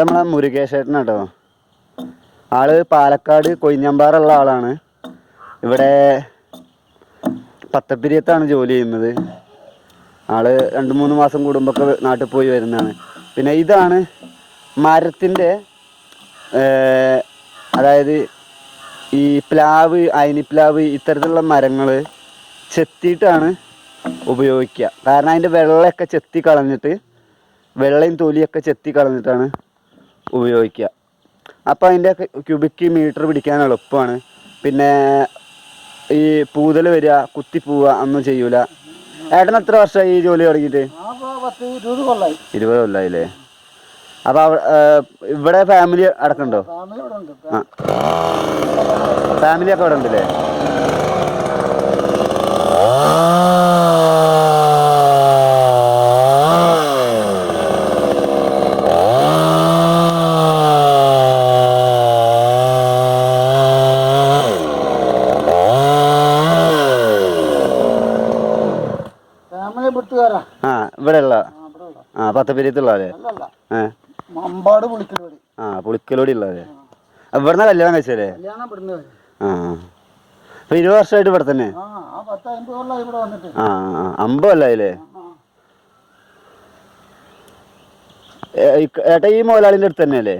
നമ്മളെ മുരുകേശേട്ടൻ കേട്ടോ. ആള് പാലക്കാട് കൊയിഞ്ഞമ്പാറുള്ള ആളാണ്. ഇവിടെ പത്തപ്പിരിയത്താണ് ജോലി ചെയ്യുന്നത്. ആള് 2-3 മാസം കൂടുമ്പോഴൊക്കെ നാട്ടിൽ പോയി വരുന്നതാണ്. പിന്നെ ഇതാണ് മരത്തിൻ്റെ, അതായത് ഈ പ്ലാവ്, അയനിപ്ലാവ് ഇത്തരത്തിലുള്ള മരങ്ങൾ ചെത്തിയിട്ടാണ് ഉപയോഗിക്കുക. കാരണം അതിൻ്റെ വെള്ളമൊക്കെ ചെത്തി കളഞ്ഞിട്ട്, വെള്ളയും തൊലിയൊക്കെ ചെത്തി കളഞ്ഞിട്ടാണ് ഉപയോഗിക്കുക. അപ്പോൾ അതിൻ്റെ ക്യൂബിക് മീറ്റർ പിടിക്കാൻ എളുപ്പമാണ്. പിന്നെ ഈ പൂതൽ വരിക, കുത്തി പോവുക ഒന്നും ചെയ്യൂല. ഏട്ടൻ എത്ര വർഷമായി ഈ ജോലി തുടങ്ങിയിട്ട്? 20 കൊല്ലമായില്ലേ? അപ്പോൾ ഇവിടെ ഫാമിലി അടക്കമുണ്ടോ? ആ, ഫാമിലിയൊക്കെ ഇവിടെ ഉണ്ടല്ലേ? ആ, ഇവിടെ ഉള്ള പത്തപ്പിരിയത്തുള്ളതല്ലേ? ആ, പുളിക്കലോടി ഉള്ളതല്ലേ? ഇവിടുന്ന് കല്യാണം കഴിച്ചല്ലേ? ആ, അപ്പൊ 20 വർഷമായിട്ട് ഇവിടെ തന്നെ? ആ, 50 കൊല്ലായില്ലേ? ഏട്ടാ ഈ മോലാളിന്റെ അടുത്ത് തന്നെയല്ലേ?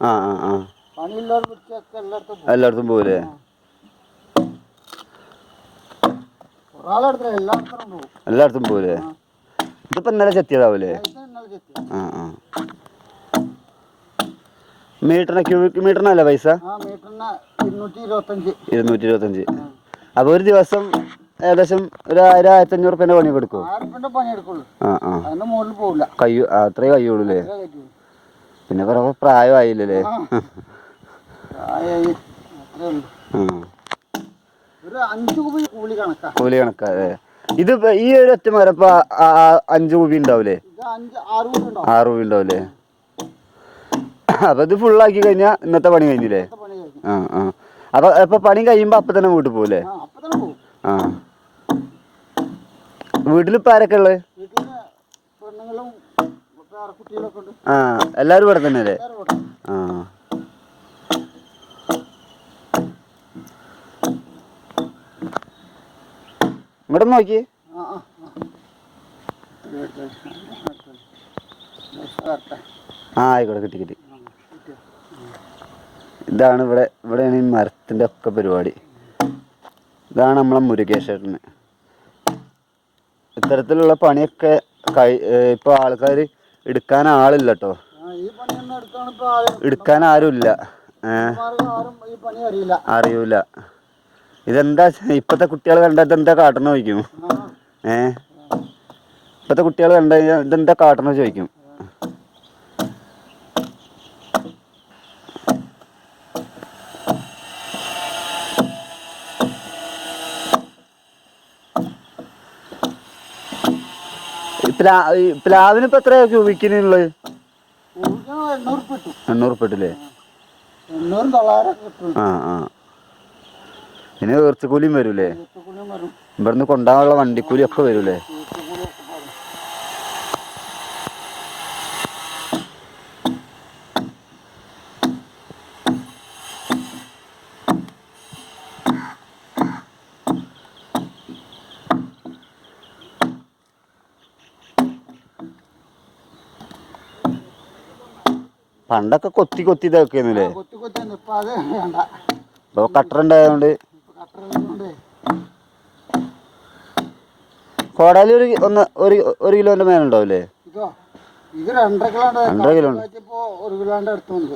ആ ആ ആ, എല്ലായിടത്തും പോകൂലേ? എല്ലായിടത്തും പോകൂലേ? ഇതിപ്പോ ഇന്നലെ ചെത്തിയതാവൂലേ? ആ ആ, മീറ്ററിന് ക്യൂബിക് മീറ്ററിനല്ല പൈസ? 225. അപ്പൊ ഒരു ദിവസം ഏകദേശം ഒരു 1000-1500 റുപ്യന്റെ പണി കൊടുക്കും? ആ ആ, അത്രേ കഴിയുള്ളൂല്ലേ? പിന്നെ കുറെ പ്രായമായില്ലേ? കൂലി കണക്കാ അതെ. ഇത് ഈ ഒരു ഒറ്റ മരം ഇപ്പൊ 5 കൂപി ഉണ്ടാവൂലേ? 6 കൂപി ഉണ്ടാവൂലേ? അപ്പൊ ഇത് ഫുള്ളാക്കി കഴിഞ്ഞാ ഇന്നത്തെ പണി കഴിഞ്ഞില്ലേ? ആ ആ, അപ്പൊ പണി കഴിയുമ്പോ അപ്പൊ തന്നെ വീട്ടിൽ പോകൂലേ? ആ, വീട്ടിലിപ്പോ ആരൊക്കെ ഉള്ളത്? ആ, എല്ലാരും ഇവിടെ തന്നെ അല്ലേ? ആ, ഇങ്ങോട്ട് നോക്കി. ആ, ആയിക്കോട്ടെ, കിട്ടി. ഇതാണ് ഇവിടെയാണ് ഈ മരത്തിൻ്റെ ഒക്കെ പരിപാടി. ഇതാണ് നമ്മളെ മുരുകേശേട്ടന്. ഇത്തരത്തിലുള്ള പണിയൊക്കെ ഇപ്പോൾ ആൾക്കാർ എടുക്കാൻ ആളില്ല കേട്ടോ. എടുക്കാൻ ആരുമില്ല. അറിയൂല. ഇതെന്താ ഇപ്പോഴത്തെ കുട്ടികൾ കണ്ടാൽ ഇതെന്താ കാട്ടണം ചോദിക്കും. ഇപ്പോഴത്തെ കുട്ടികൾ കണ്ട ഇതെന്താ കാട്ടണം ചോദിക്കും. പ്ലാവിന് ഇപ്പൊ എത്ര ക്യൂബിക്കിനുള്ളത്? 800 റുപ്യല്ലേ? ആ ആ, പിന്നെ ഉയർച്ചക്കൂലിയും വരൂലേ? ഇവിടുന്ന് കൊണ്ടുപോകാനുള്ള വണ്ടിക്കൂലി ഒക്കെ വരൂലേ? പണ്ടൊക്കെ കൊത്തി ഇതാക്കിയിരുന്നില്ലേ? ഇപ്പൊ കട്ടറുണ്ടായതുകൊണ്ട്. കോടാലി ഒരു കിലോന്റെ മേലുണ്ടാവില്ലേ? 2.5 കിലോ.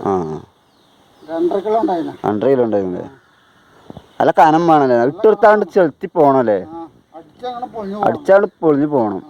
ആ, 2.5 കിലോ ഉണ്ടായിരുന്നില്ലേ? നല്ല കനം വേണല്ലേ? ഇട്ടെടുത്താണ്ട് ചെലുത്തി പോണല്ലേ? അടിച്ചാണ്ട് പൊളിഞ്ഞു പോണം.